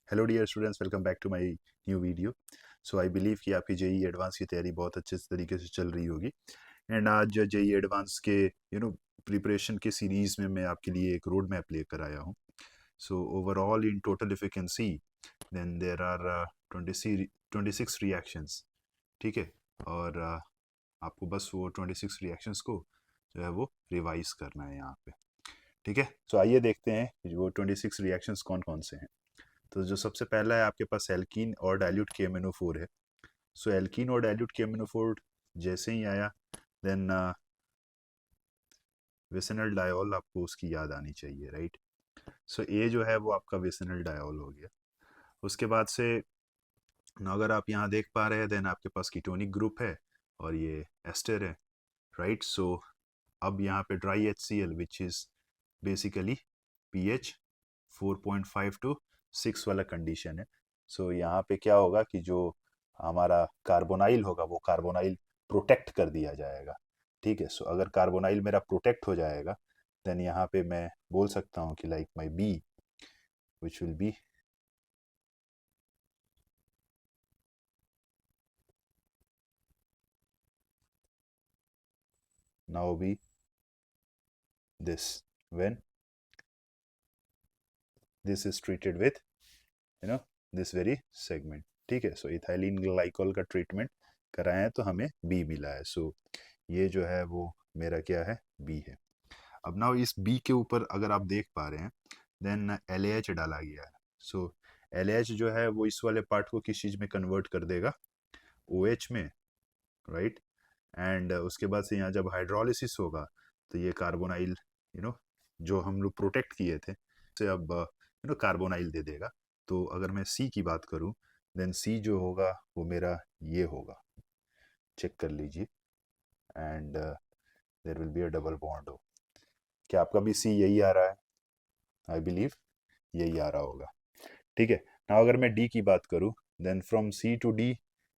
Hello dear students, welcome back to my new video. So I believe कि आपकी JEE advance की तैयारी बहुत अच्छे तरीके से चल रही होगी। एंड आज जेई एडवांस के प्रिपरेशन के सीरीज में मैं आपके लिए एक रोड मैप लेकर आया हूँ। So overall in total if you can see then there are 26 reactions. ठीक है। और आपको बस वो 26 रिएक्शंस को जो है वो रिवाइज करना है यहाँ पे। ठीक है। सो आइए देखते हैं कि वो 26 रिएक्शंस कौन कौन से हैं। तो जो सबसे पहला है आपके पास एल्कीन और डाइल्यूट KMnO4 है। सो एल्कीन और डाइल्यूट KMnO4 जैसे ही आया देन विसिनल डायोल आपको उसकी याद आनी चाहिए, राइट। सो ए जो है वो आपका विसिनल डायोल हो गया। उसके बाद से अगर आप यहाँ देख पा रहे हैं देन आपके पास कीटोनिक ग्रुप है और ये एस्टर है, राइट। सो अब यहाँ पे dry HCl which is basically pH 4.5 to 6 वाला कंडीशन है। सो यहाँ पे क्या होगा कि जो हमारा कार्बोनाइल होगा वो कार्बोनाइल प्रोटेक्ट कर दिया जाएगा। ठीक है। सो अगर कार्बोनाइल मेरा प्रोटेक्ट हो जाएगा देन यहाँ पे मैं बोल सकता हूँ कि like my b which will be now b this when this is treated with this very segment. ठीक है। सो इथाइलिन ग्लाइकोल का ट्रीटमेंट कराए हैं तो हमें बी मिला है। सो ये जो है वो मेरा क्या है, बी है। अब ना इस बी के ऊपर अगर आप देख पा रहे हैं देन LAH डाला गया है। सो LAH जो है वो इस वाले पार्ट को किस चीज़ में कन्वर्ट कर देगा, OH में, राइट। एंड उसके बाद से यहाँ जब हाइड्रोलिसिस होगा तो ये कार्बोनाइल जो हम लोग प्रोटेक्ट किए थे से अब कार्बोनाइल दे देगा। तो अगर मैं सी की बात करूं देन सी जो होगा वो मेरा ये होगा, चेक कर लीजिए। And there will be a double bond हो। क्या आपका भी सी यही आ रहा है? आई बिलीव यही आ रहा होगा। ठीक है। ना अगर मैं डी की बात करूं then from C to D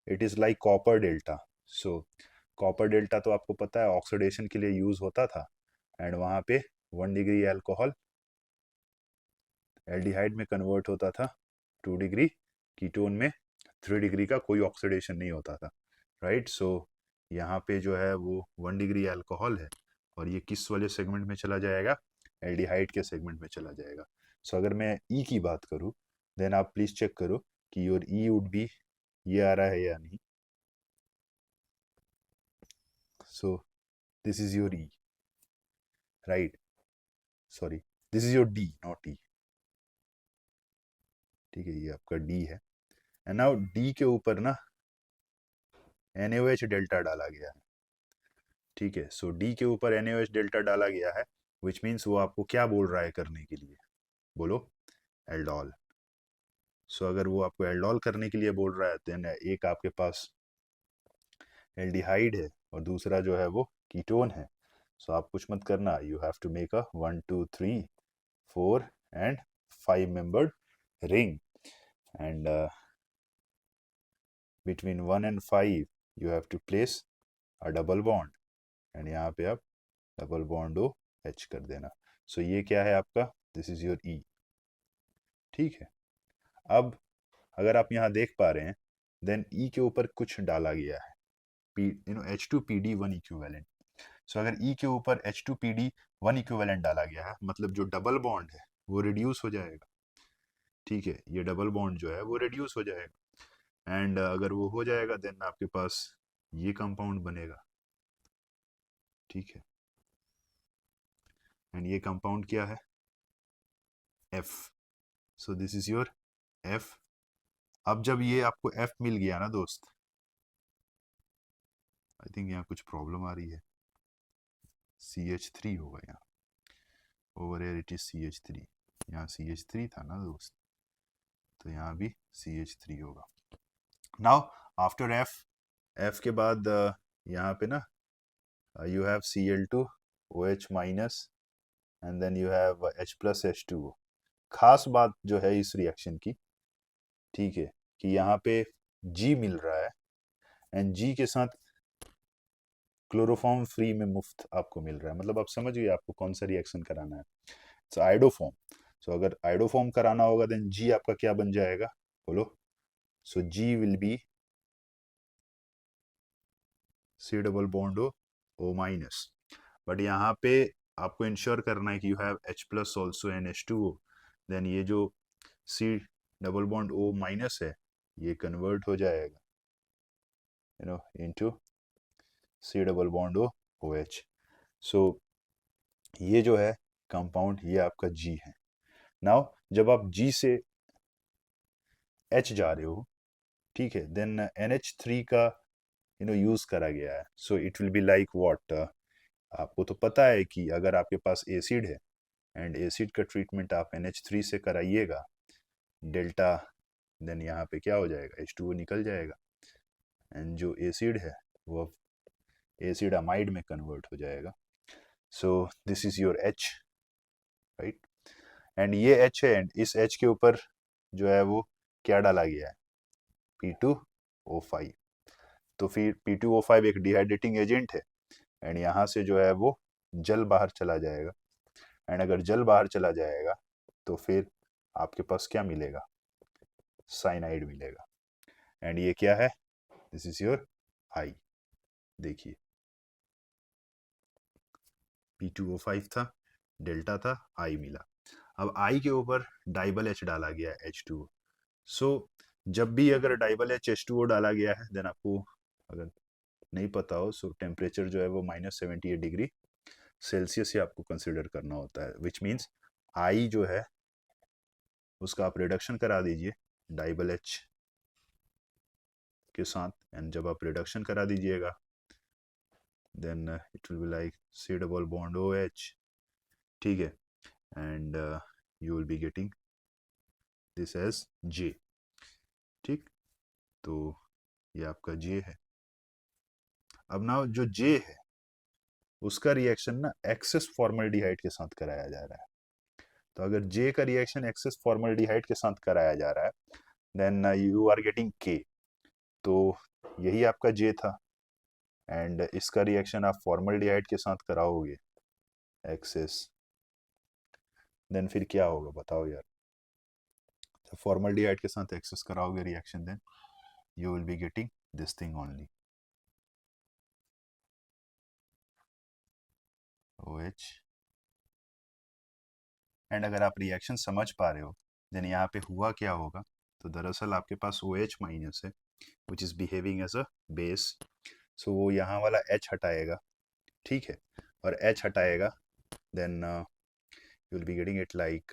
it is like copper delta. So copper delta तो आपको पता है ऑक्सीडेशन के लिए यूज होता था। एंड वहां पे 1 डिग्री अल्कोहल एल्डिहाइड में कन्वर्ट होता था, 2 डिग्री कीटोन में, 3 डिग्री का कोई ऑक्सीडेशन नहीं होता था, राइट। सो यहाँ पे जो है वो 1 डिग्री अल्कोहल है और ये किस वाले सेगमेंट में चला जाएगा, एल्डिहाइड के सेगमेंट में चला जाएगा। सो अगर मैं ई की बात करूँ देन आप प्लीज चेक करो कि योर ई वुड बी ये आ रहा है या नहीं। So this is your E, right. Sorry, this is your D not E. ठीक है, ये आपका डी है। एंड नाउ डी के ऊपर ना NaOH डेल्टा डाला गया है। ठीक है। सो डी के ऊपर NaOH डेल्टा डाला गया है विच मीन्स वो आपको क्या बोल रहा है करने के लिए, बोलो, एल्डोल। सो अगर वो आपको एल्डोल करने के लिए बोल रहा है देन एक आपके पास एल्डिहाइड है और दूसरा जो है वो कीटोन है। सो आप कुछ मत करना, you have to make a 1 2 3 4 and 5 membered ring. And between 1 and 5 you have to place a double bond and यहाँ पे आप डबल बॉन्ड ओ एच कर देना। सो ये क्या है आपका, दिस इज योर ई। ठीक है। अब अगर आप यहाँ देख पा रहे हैं देन ई के ऊपर कुछ डाला गया है, H2PD1 इक्विवेलेंट। सो अगर ई के ऊपर H2PD1 इक्विवेलेंट डाला गया है मतलब जो डबल बॉन्ड है वो रिड्यूस हो जाएगा। ठीक है, ये डबल बॉन्ड जो है वो रिड्यूस हो जाएगा। एंड अगर वो हो जाएगा देन आपके पास ये कंपाउंड बनेगा। ठीक है। एंड ये कंपाउंड क्या है, F। So this is your F। अब जब ये आपको F मिल गया ना दोस्त, आई थिंक यहाँ कुछ प्रॉब्लम आ रही है, CH3 होगा यहाँ, over air it is CH3। यहाँ CH3 था ना दोस्त, तो यहाँ भी CH3 होगा। नाउ आफ्टर F के बाद यहाँ पे ना you have Cl2 OH minus and then you have H plus H2O। खास बात जो है इस रिएक्शन की, ठीक है, कि यहाँ पे G मिल रहा है एंड G के साथ क्लोरोफॉर्म फ्री में मुफ्त आपको मिल रहा है। मतलब आप समझ गए आपको कौन सा रिएक्शन कराना है, इट्स आइडोफॉर्म। सो अगर आइडोफॉर्म कराना होगा देन जी आपका क्या बन जाएगा, बोलो। So G will be C double bond O minus. But यहाँ पे आपको इंश्योर करना है कि you have H plus also N H2O, then ये जो C double bond O minus है ये कन्वर्ट हो जाएगा into C double bond O OH। So ये जो है कंपाउंड ये आपका G है। नाउ जब आप G से H जा रहे हो, ठीक है, देन NH3 का यूज करा गया है। So it will be like what, आपको तो पता है कि अगर आपके पास एसिड है एंड एसिड का ट्रीटमेंट आप NH3 से कराइएगा, डेल्टा, देन यहाँ पे क्या हो जाएगा, H2O निकल जाएगा एंड जो एसिड है वो एसिड अमाइड में कन्वर्ट हो जाएगा। सो this is your H, right. And ये H है एंड इस H के ऊपर जो है वो क्या डाला गया है, P2O5। तो फिर P2O5 एक डिहाइड्रेटिंग एजेंट है एंड यहाँ से जो है वो जल बाहर चला जाएगा एंड अगर जल बाहर चला जाएगा तो फिर आपके पास क्या मिलेगा, साइनाइड मिलेगा। एंड ये क्या है, दिस इज योर आई। देखिए P2O5 था, डेल्टा था, आई मिला। अब आई के ऊपर डाइबल H डाला गया है H2O। सो जब भी अगर डाइबल H2O डाला गया है देन आपको अगर नहीं पता हो सो टेम्परेचर जो है वो -78 डिग्री सेल्सियस से आपको कंसिडर करना होता है, विच मीन्स आई जो है उसका आप रिडक्शन करा दीजिए डाइबल H के साथ एंड जब आप रिडक्शन करा दीजिएगा then it will be like C double bond OH, ठीक है, and you will be getting this as J, ठीक। तो ये आपका J है। अब ना जो J है उसका रिएक्शन ना एक्सेस फॉर्मल्डिहाइड के साथ कराया जा रहा है। तो अगर J का रिएक्शन एक्सेस फॉर्मल्डिहाइड के साथ कराया जा रहा है then you are getting K। तो यही आपका J था एंड इसका रिएक्शन आप फॉर्मल्डिहाइड के साथ कराओगे एक्सेस, देन फिर क्या होगा बताओ यार। जब फॉर्मल्डिहाइड के साथ एक्सेस कराओगे reaction then you will be getting this thing only, OH। And अगर आप रिएक्शन समझ पा रहे हो देन यहाँ पे हुआ क्या होगा, तो दरअसल आपके पास OH माइनस है which is behaving as a base. So वो यहाँ वाला H हटाएगा, ठीक है, और H हटाएगा then you will be getting it like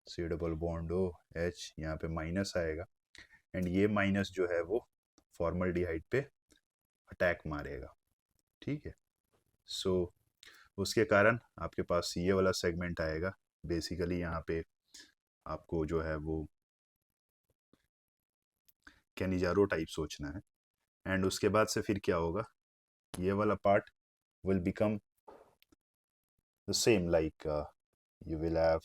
C double bond OH, यहाँ पे माइनस आएगा एंड ये माइनस जो है वो फॉर्मल्डिहाइड पे अटैक मारेगा, ठीक है। सो उसके कारण आपके पास ये वाला सेगमेंट आएगा। बेसिकली यहाँ पे आपको जो है वो कैनिजारो टाइप सोचना है एंड उसके बाद से फिर क्या होगा, ये वाला part will become the same like you will have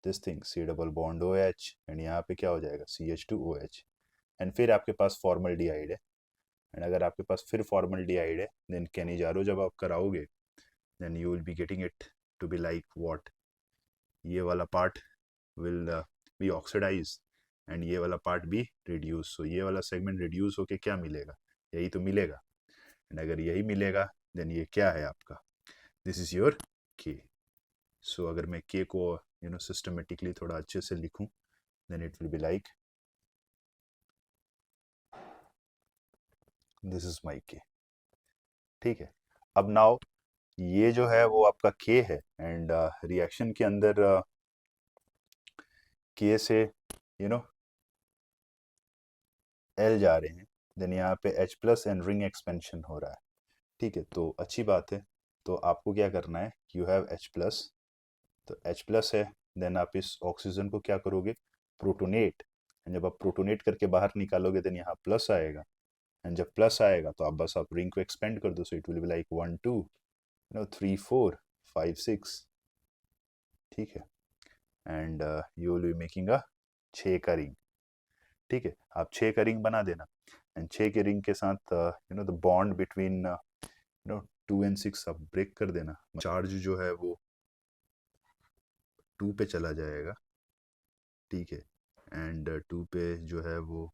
this thing C double bond OH and यहाँ पे क्या हो जाएगा CH2OH एंड फिर आपके पास फॉर्मल्डिहाइड है एंड अगर आपके पास फिर फॉर्मल्डिहाइड है देन कैनिजारो जब आप कराओगे then you will be getting it to be like what, ये वाला part will be oxidise and ये वाला पार्ट भी रिड्यूस। सो ये वाला सेगमेंट रिड्यूस होके क्या मिलेगा, यही तो मिलेगा एंड अगर यही मिलेगा देन ये क्या है आपका, this is your K। So अगर मैं K को सिस्टमेटिकली थोड़ा अच्छे से लिखूं then it will be like this is my K, ठीक है। अब नाउ ये जो है वो आपका K है एंड रिएक्शन के अंदर K से L जा रहे हैं देन यहाँ पे H plus and ring expansion हो रहा है, ठीक है, तो अच्छी बात है। तो आपको क्या करना है, यू हैव H प्लस, तो H प्लस है देन आप इस ऑक्सीजन को क्या करोगे, प्रोटोनेट, एंड जब आप प्रोटोनेट करके बाहर निकालोगे देन यहाँ प्लस आएगा एंड जब प्लस आएगा तो आप बस आप रिंग को एक्सपेंड कर दो। So it will be like 1 2 3 4 5 6, ठीक है, and you will be making a 6 का रिंग, ठीक है। आप 6 का रिंग बना देना एंड 6 के रिंग के साथ द बॉन्ड बिटवीन 2 and 6 आप ब्रेक कर देना। चार्ज जो है वो 2 पे चला जाएगा, ठीक है, एंड 2 पे जो है वो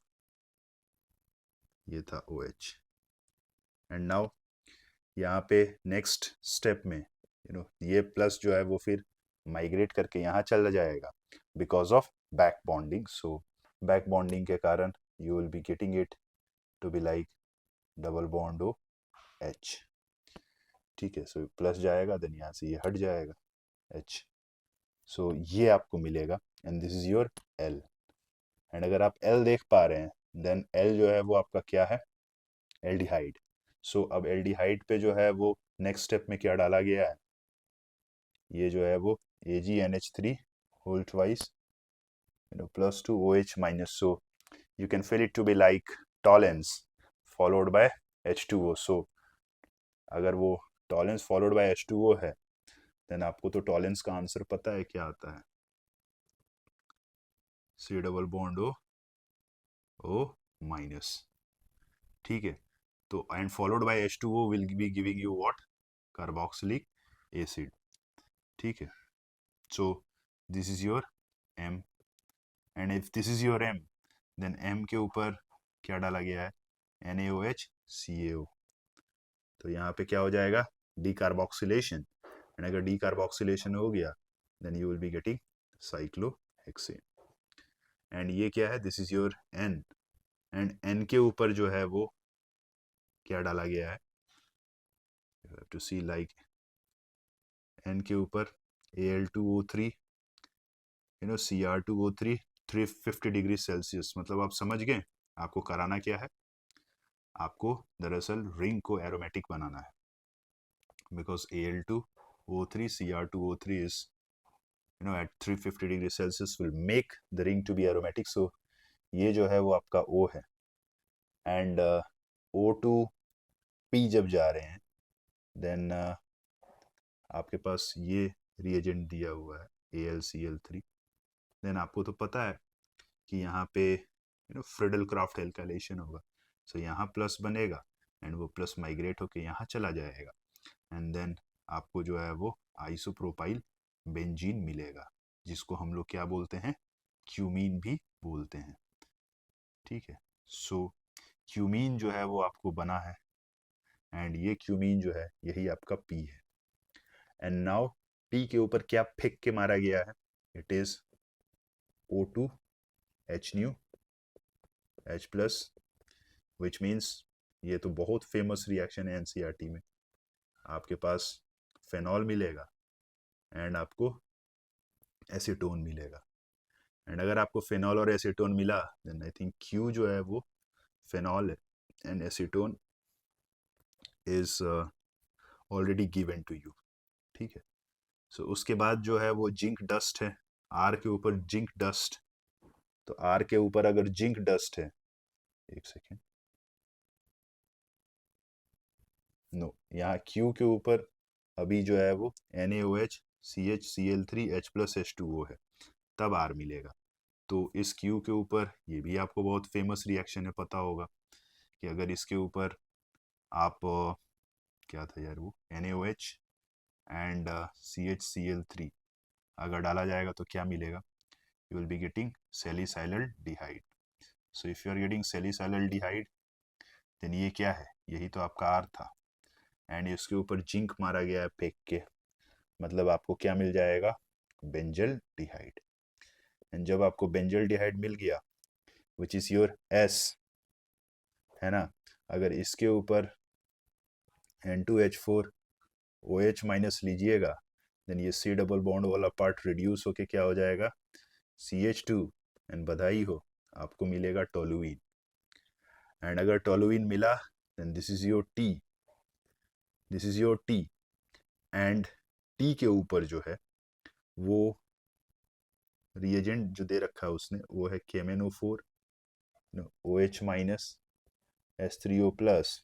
ये था OH। एंड नाउ यहाँ पे नेक्स्ट स्टेप में ये प्लस जो है वो फिर माइग्रेट करके यहाँ चला जाएगा because of back bonding. So back bonding के कारण you will be getting it to be like double bond OH, ठीक है। सो प्लस जाएगा, देन यहाँ से ये हट जाएगा H। सो ये आपको मिलेगा and this is your L। And अगर आप L देख पा रहे हैं देन L जो है वो आपका क्या है, एल्डिहाइड। सो अब एल्डिहाइड पे जो है वो नेक्स्ट स्टेप में क्या डाला गया है, ये जो है वो AgNH3 whole twice plus 2 OH minus, so you can feel it to be like tollens followed by H2O। so अगर वो tollens followed by H2O है देन आपको तो tollens का आंसर पता है क्या आता है, C double bond O minus, ठीक है। तो and followed by H2O will be giving you what, carboxylic acid, ठीक है। So this is your M and if this is your M then M के ऊपर क्या डाला गया है, NaOH CaO। तो यहाँ पे क्या हो जाएगा, डीकार्बोक्सिलेशन। एंड अगर डीकार्बोक्सिलेशन हो गया then you will be getting cyclohexane. And ये क्या है, this is your N and N के ऊपर जो है वो क्या डाला गया है, you have to see like N के ऊपर Al2O3 Cr2O3 350 डिग्री सेल्सियस। मतलब आप समझ गए आपको कराना क्या है, आपको दरअसल रिंग को एरोमेटिक बनाना है because Al2O3 Cr2O3 is at 350 degree Celsius will make the ring to be aromatic। so ये जो है वो आपका O है एंड O2P जब जा रहे हैं देन आपके पास ये रिएजेंट दिया हुआ है AlCl3। देन आपको तो पता है कि यहाँ पे फ्रिडल क्राफ्ट एल्काइलेशन होगा, सो यहाँ प्लस बनेगा एंड वो प्लस माइग्रेट होके यहाँ चला जाएगा एंड देन आपको जो है वो आइसोप्रोपाइल बेंजीन मिलेगा जिसको हम लोग क्या बोलते हैं, क्यूमीन भी बोलते हैं, ठीक है। सो क्यूमीन जो है वो आपको बना है एंड ये क्यूमीन जो है यही आपका P है। एंड नाउ P के ऊपर क्या फेंक के मारा गया है, it is O2 H new H plus, which means ये तो बहुत फेमस रिएक्शन है NCERT में। आपके पास फेनॉल मिलेगा एंड आपको एसीटोन मिलेगा एंड अगर आपको फेनॉल और एसीटोन मिला देन आई थिंक Q जो है वो फेनॉल है and acetone is already given to you, ठीक है। सो उसके बाद जो है वो जिंक डस्ट है, R के ऊपर जिंक डस्ट। तो R के ऊपर अगर जिंक डस्ट है, एक सेकेंड, नो यहाँ Q के ऊपर अभी जो है वो NaOH CHCl3 H plus H2O है, तब R मिलेगा। तो इस Q के ऊपर ये भी आपको बहुत फेमस रिएक्शन है, पता होगा कि अगर इसके ऊपर आप क्या था यार वो NaOH एंड CHCl3 अगर डाला जाएगा तो क्या मिलेगा, you will be getting salicylaldehyde. So if you are getting salicylaldehyde then ये क्या है, यही तो आपका R था एंड इसके ऊपर जिंक मारा गया है फेंक के, मतलब आपको क्या मिल जाएगा, बेंजल डिहाइड। एंड जब आपको बेंजल डिहाइड मिल गया विच इज योर S, है ना, अगर इसके ऊपर N2H4 OH माइनस लीजिएगा देन ये C डबल बॉन्ड वाला पार्ट रिड्यूस होके क्या हो जाएगा, CH2 एंड बधाई हो आपको मिलेगा टोलुइन। एंड अगर टोलुइन मिला then this is your T, this is your T and T के ऊपर जो है वो रिएजेंट जो दे रखा है उसने वो है KMnO4 OH minus H3O plus.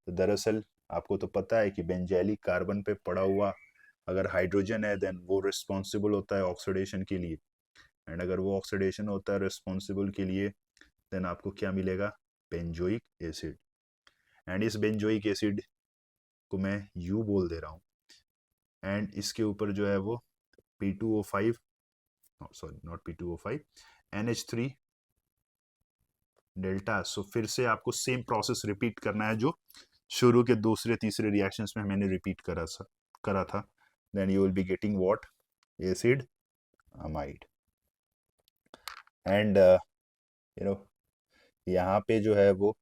तो दरअसल आपको तो पता है कि बेंजैलिक कार्बन पे पड़ा हुआ अगर हाइड्रोजन है देन वो रिस्पॉन्सिबल होता है ऑक्सीडेशन के लिए एंड अगर वो ऑक्सीडेशन होता है रिस्पॉन्सिबल के लिए देन आपको क्या मिलेगा, बेंजोइक एसिड। एंड इस बेंजोइक एसिड को मैं U बोल दे रहा हूँ एंड इसके ऊपर जो है वो P2O5 sorry not P2O5, NH3 delta. सो फिर से आपको सेम प्रोसेस रिपीट करना है जो शुरू के दूसरे तीसरे रिएक्शंस में मैंने रिपीट करा था। Then you will be getting what, acid amide. And you know यहाँ पे जो है वो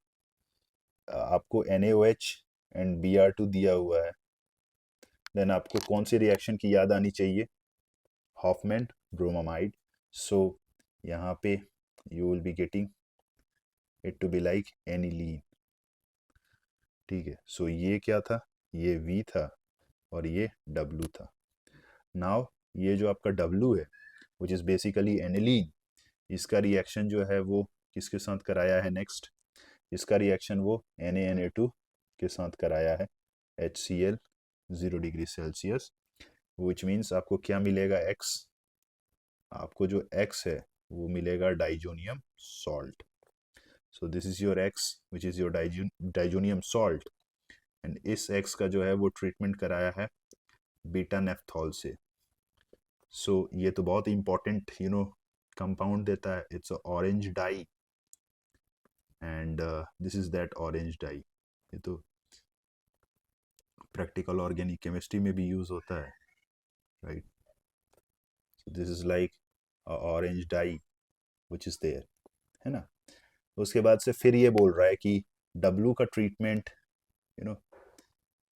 आपको NaOH एंड Br2 दिया हुआ है। देन आपको कौन सी रिएक्शन की याद आनी चाहिए, हॉफमैन ब्रोमामाइड। सो यहाँ पे you will be getting it to be like aniline. ठीक है, सो ये क्या था, ये V था और ये W था। नाउ ये जो आपका W है विच इज़ बेसिकली एनिलीन, इसका रिएक्शन जो है वो किसके साथ कराया है नेक्स्ट, इसका रिएक्शन वो Na2 के साथ कराया है, HCl 0 degree Celsius, which means आपको क्या मिलेगा X, आपको जो X है वो मिलेगा diazonium salt. So this is your X which is your diazonium salt. And इस X का जो है वो ट्रीटमेंट कराया है बीटा नेफ्थॉल से। सो ये तो बहुत इंपॉर्टेंट कंपाउंड देता है, it's orange dye and this is that orange dye. ये तो प्रैक्टिकल ऑर्गेनिक केमिस्ट्री में भी यूज होता है, right. So this is like orange dye which is there, है ना। उसके बाद से फिर ये बोल रहा है कि W का ट्रीटमेंट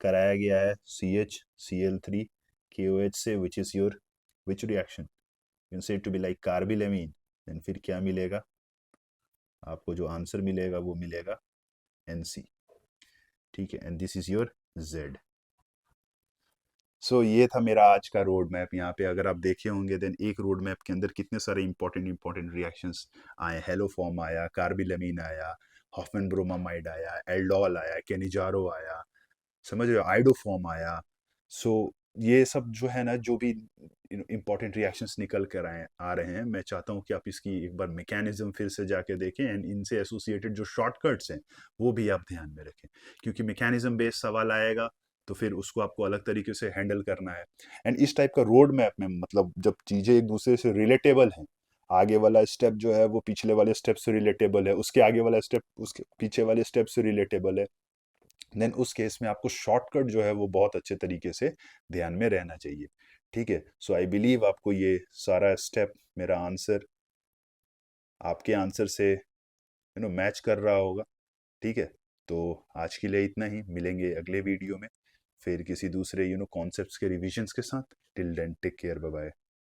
कराया गया है CHCl3 KOH से, which is your which reaction, considered to be like carbylamine. Then फिर क्या मिलेगा आपको, जो आंसर मिलेगा वो मिलेगा NC। ठीक है, and this is your Z। सो ये था मेरा आज का रोड मैप। यहाँ पे अगर आप देखे होंगे देन एक रोड मैप के अंदर कितने सारे इंपॉर्टेंट रिएक्शंस आए, हेलोफॉर्म आया, कार्बिलेमीन आया, हॉफमैन ब्रोमामाइड आया, एल्डोल आया, केनिजारो आया, समझ रहे हो, आइडोफॉर्म आया। सो ये सब जो है ना, जो भी इंपॉर्टेंट रिएक्शंस निकल कर आ रहे हैं, मैं चाहता हूँ कि आप इसकी एक बार मैकेनिज्म फिर से जाके देखें एंड इनसे एसोसिएटेड जो शॉर्टकट्स हैं वो भी आप ध्यान में रखें, क्योंकि मैकेनिज्म बेस्ड सवाल आएगा तो फिर उसको आपको अलग तरीके से हैंडल करना है। एंड इस टाइप का रोड मैप में मतलब जब चीज़ें एक दूसरे से रिलेटेबल हैं, आगे वाला स्टेप जो है वो पिछले वाले स्टेप से रिलेटेबल है, उसके आगे वाला स्टेप उसके पीछे वाले स्टेप से रिलेटेबल है, देन उस केस में आपको शॉर्टकट जो है वो बहुत अच्छे तरीके से ध्यान में रहना चाहिए। ठीक है, सो आई बिलीव आपको ये सारा स्टेप, मेरा आंसर आपके आंसर से मैच कर रहा होगा। ठीक है, तो आज के लिए इतना ही, मिलेंगे अगले वीडियो में फिर किसी दूसरे कॉन्सेप्ट्स के रिविजन्स के साथ। Till then take care, bye bye.